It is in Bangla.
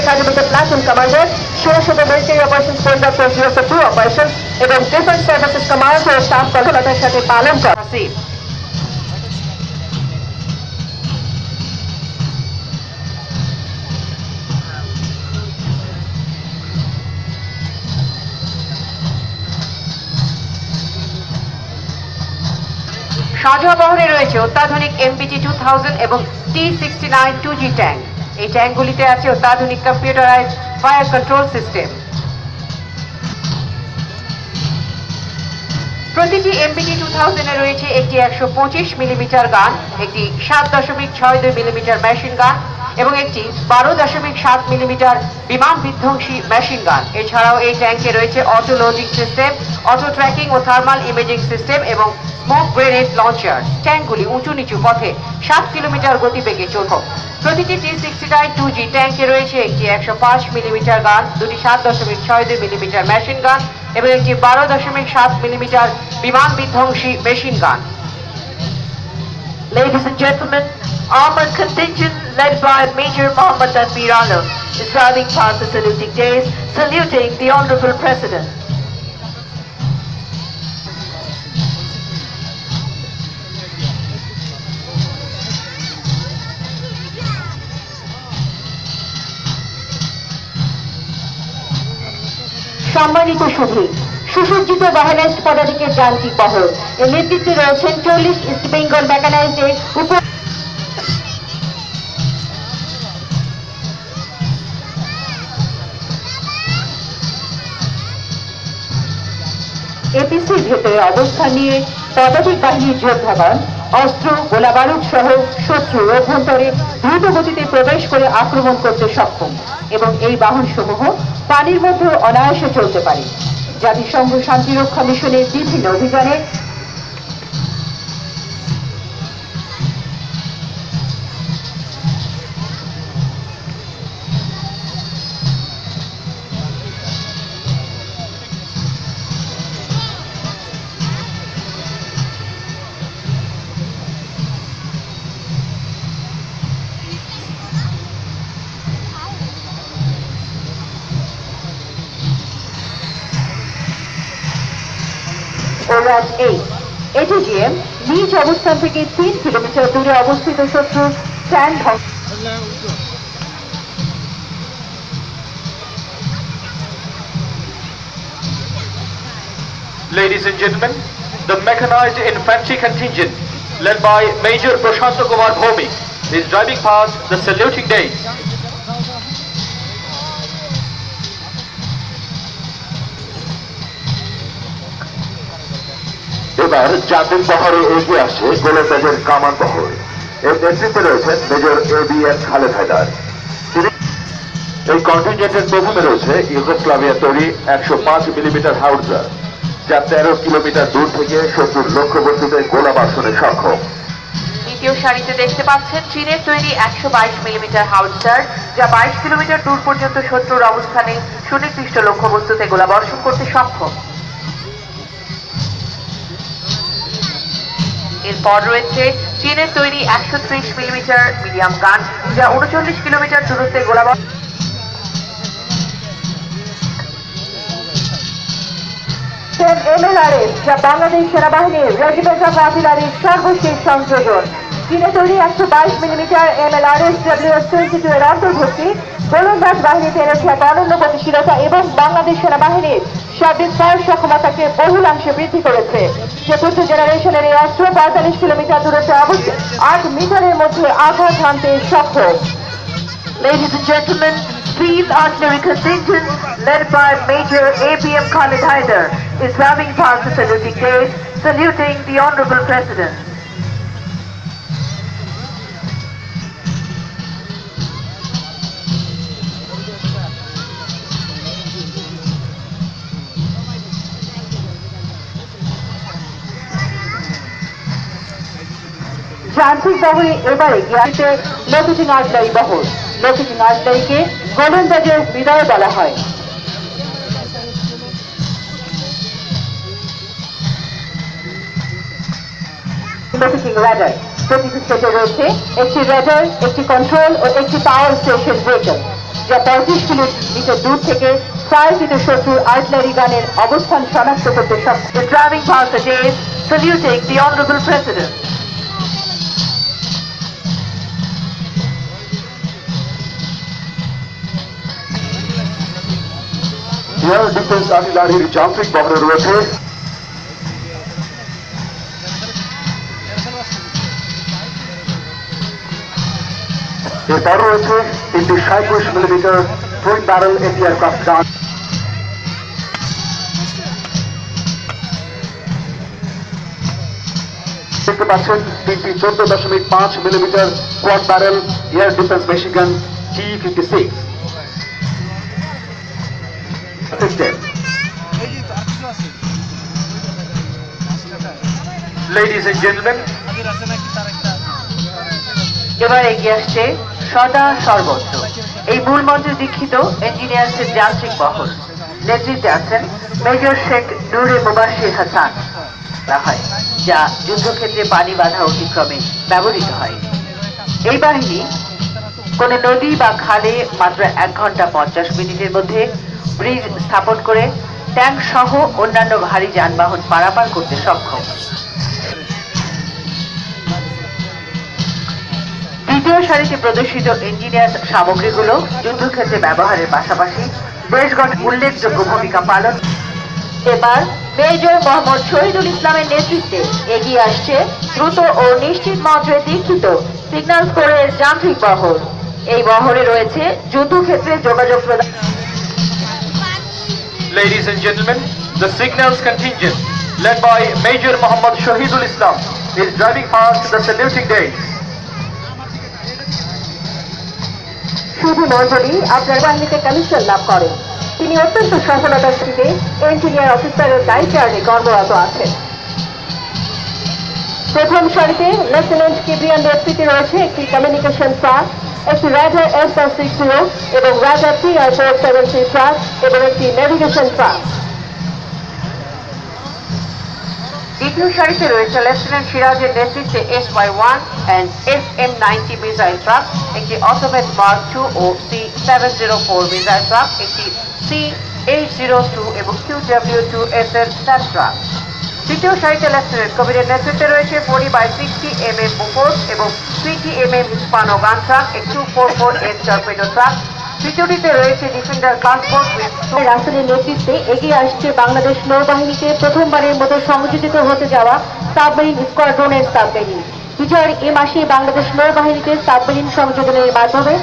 একাডেমিতে প্লাটুন কমান্ডার, সুরক্ষিত মিলিটারি অপারেশন পরিদপ্তর জিরো টু অপারেশন এবং ডিফেন্স সার্ভিসেস কমান্ড ও স্টাফ কর্মকর্তার সাথে পালন করা। সাজোয়া বহরে রয়েছে অত্যাধুনিক MBT 2000 এবং T69 2G ট্যাঙ্ক। এই ট্যাঙ্কগুলিতে আছে অত্যাধুনিক কম্পিউটারাইজড ফায়ার কন্ট্রোল সিস্টেম। প্রতিটি MBT 2000 এ রয়েছে একটি 125 মিলিমিটার গান, একটি 7.62 মিলিমিটার মেশিন গান এবং একটি 12.7 মিলিমিটার বিমান বিধ্বংসী মেশিন গান। এছাড়াও এই ট্যাঙ্কে রয়েছে auto loading system, auto tracking ও থার্মাল ইমেজিং সিস্টেম এবং স্মোক গ্রেনেড লঞ্চার। ট্যাঙ্কগুলি উঁচু নিচু পথে 7 কিলোমিটার গতিবেগে চলবে। প্রতিটি T69 2G ট্যাঙ্কে রয়েছে একটি 105 মিলিমিটার গান, দুটি 7.62 মিলিমিটার মেশিন গান এবং একটি 12.7 মিলিমিটার বিমান বিধ্বংসী machine gun. Ladies and gentlemen, armored contingent led by Major Mohammad Tanveer Alam is driving past the saluting days, saluting the Honorable President. সম্মানিত সুধী, সুসজ্জিত বাহানাইজড পদাতিকের যান্ত্রিক বহর এর নেতৃত্বে রয়েছেন 40 ইস্ট বেঙ্গল মেকানাইজড এর এপিসির ভেতরে অবস্থান নিয়ে পদাতিক বাহিনীর যোদ্ধাগণ অস্ত্র, গোলাবারুদ সহ শত্রুর অভ্যন্তরে দ্রুত গতিতে প্রবেশ করে আক্রমণ করতে সক্ষম এবং এই বাহনসমূহ পানির মধ্যে অনায়াসে চলতে পারে। জাতিসংঘ শান্তিরক্ষা মিশনের বিভিন্ন অভিযানে এটিজিএম নিজ অবস্থান থেকে 3 কিলোমিটার দূরে অবস্থিত শত্রুর tank Ladies and gentlemen, the mechanized infantry contingent led by Major Prashant Kumar Bhomik is driving past the saluting days. এবার জাতির বহরে এগিয়ে আসছে গোলন্দাজের কামান বহর। এর নেতৃত্বে রয়েছেন মেজর ABN খালেদ হায়দার। এই কন্টিনজেন্টের প্রথমে রয়েছে ইউগোস্লাভিয়া তৈরি 105 মিলিমিটার হাউটজার, যা 13 কিলোমিটার দূর থেকে শত্রুর লক্ষ্যবস্তুতে গোলা বর্ষণে সক্ষম। দ্বিতীয় সারিতে দেখতে পাচ্ছেন চীনের তৈরি 122 মিলিমিটার হাউটজার, যা 22 কিলোমিটার দূর পর্যন্ত শত্রুর অবস্থানে সুনির্দিষ্ট লক্ষ্যবস্তুতে গোলা বর্ষণ করতে সক্ষম। এরপর রয়েছে চীনের তৈরি 130 মিলিমিটার মিডিয়াম গান, যা 39 কিলোমিটার দূরত্বে গোলাবর্ষণ। MLRS, যা বাংলাদেশ সেনাবাহিনীর রেজিমেন্ট অফ আর্টিলারির সর্বশেষ সংযোজন। চীনে তৈরি 122 মিলিমিটার MLRS WS-22 এর অন্তর্ভুক্তি গোলন্দাজ বাহিনীতে এনেছে এক অনন্য গতিশীলতা এবং বাংলাদেশ সেনাবাহিনীর সার্বিক ফায়ার সক্ষমতাকে বহুলাংশে বৃদ্ধি করেছে। চতুর্থ জেনারেশনের এই অস্ত্র 45 কিলোমিটার দূরত্বে অবস্থিত 8 মিটারের মধ্যে আঘাত হানতে সক্ষম। Ladies and gentlemen, Field Artillery Contingent led by Major ABM Khalid Haider is driving past the saluting days, saluting the Honorable President. যান্ত্রিক বহরে এবারে গিয়াছে লোকেটিং আর্টিলারি বহর। লোকেটিং আর্টিলারিকে গোলন্দাজের হৃদয় বলা হয়। লোকেটিং রাডার, প্রতিটি সেটে রয়েছে একটি রাডার, একটি কন্ট্রোল ও একটি পাওয়ার স্টেশন ভেহিকল। যা 35 কিলোমিটার দূর থেকে প্রায়োজিত শত্রুর আর্টিলারি গানের অবস্থান শনাক্ত করতে সক্ষম। The driving past the day saluting the Honorable President. Air defence আর্টিলারির যান্ত্রিক বহরে রয়েছে এরপর রয়েছে 327 millimetre twin barrel anti aircraft gun. দেখতে পাচ্ছেন 14.5 millimetre quad barrel air defence machine gun T-56 system. Ladies and gentlemen, এবার এগিয়ে আসছে সদা সর্বত্র এই মূল মঞ্চে দীক্ষিত ইঞ্জিনিয়ার্সের যান্ত্রিক বহর। নেতৃত্বে আছেন মেজর শেখ নূরে মুবাশির হাসান, যা যুদ্ধক্ষেত্রে পানি বাধা অতিক্রমে ব্যবহৃত হয়। এই বাহিনী কোন নদী বা খালে মাত্র 1 ঘন্টা 50 মিনিটের মধ্যে ব্রিজ স্থাপন করে ট্যাঙ্ক সহ অন্যান্য ভারী যানবাহন পারাপার করতে সক্ষম। দ্বিতীয় সারিতে প্রদর্শিত ইঞ্জিনিয়ার্স সামগ্রীগুলো যুদ্ধক্ষেত্রে ব্যবহারের পাশাপাশি দেশ গঠনে উল্লেখযোগ্য ভূমিকা পালন। এবার মেজর মোহাম্মদ শহীদুল ইসলামের নেতৃত্বে এগিয়ে আসছে দ্রুত ও নিশ্চিত মন্ত্রে দীক্ষিত সিগন্যাল কোরের যান্ত্রিক বহর। এই বহরে রয়েছে যুদ্ধক্ষেত্রে যোগাযোগ প্রদান। ladies and gentlemen, the signals contingent led by Major Muhammad Shahidul Islam is driving past the saluting days. শুধু মঞ্জুরি আপনার বাহিনীতে কমিশন লাভ করেন। তিনি অত্যন্ত সফলতার সাথে ইঞ্জিনিয়ার অফিসারের দায়িত্বে কর্মরত আছেন। প্রথম সারিতে লেফটেন্যান্ট কিবরিয়ান নেতৃত্বে রয়েছে একটি কমিউনিকেশন ট্রাক, একটি রাডার S-60 এবং রাডার TR-470 ট্রাক এবং একটি নেভিগেশন ট্রাক। দ্বিতীয় সারিতে রয়েছে লেফটেন্যান্ট সিরাজের নেতৃত্বে SY-1 and SM-90 missile truck, একটি অটোমেট মার্ক 2 ও C-704 মিসাইল ট্রাক, একটি C-802 এবং QW-2S এর স্ট্যাট ট্রাক। তৃতীয় সারিতে লেফটেন্যান্ট কবিরের নেতৃত্বে রয়েছে 40/60 mm বুফোর্স এবং 20 mm হিসপানো গান ট্রাক, একটি 244 টর্পেডো ট্রাক। তৃতীয়টিতে রয়েছে ডিফেন্ডার ট্রান্সপোর্ট রাসেলের নেতৃত্বে এগিয়ে আসছে বাংলাদেশ নৌবাহিনীতে প্রথমবারের মতো সংযোজিত হতে যাওয়া সাবমেরিন স্কোয়াড্রনের সাবমেরিন। বিজয়ের এ মাসে বাংলাদেশ নৌবাহিনীতে সাবমেরিন সংযোজনের মাধ্যমে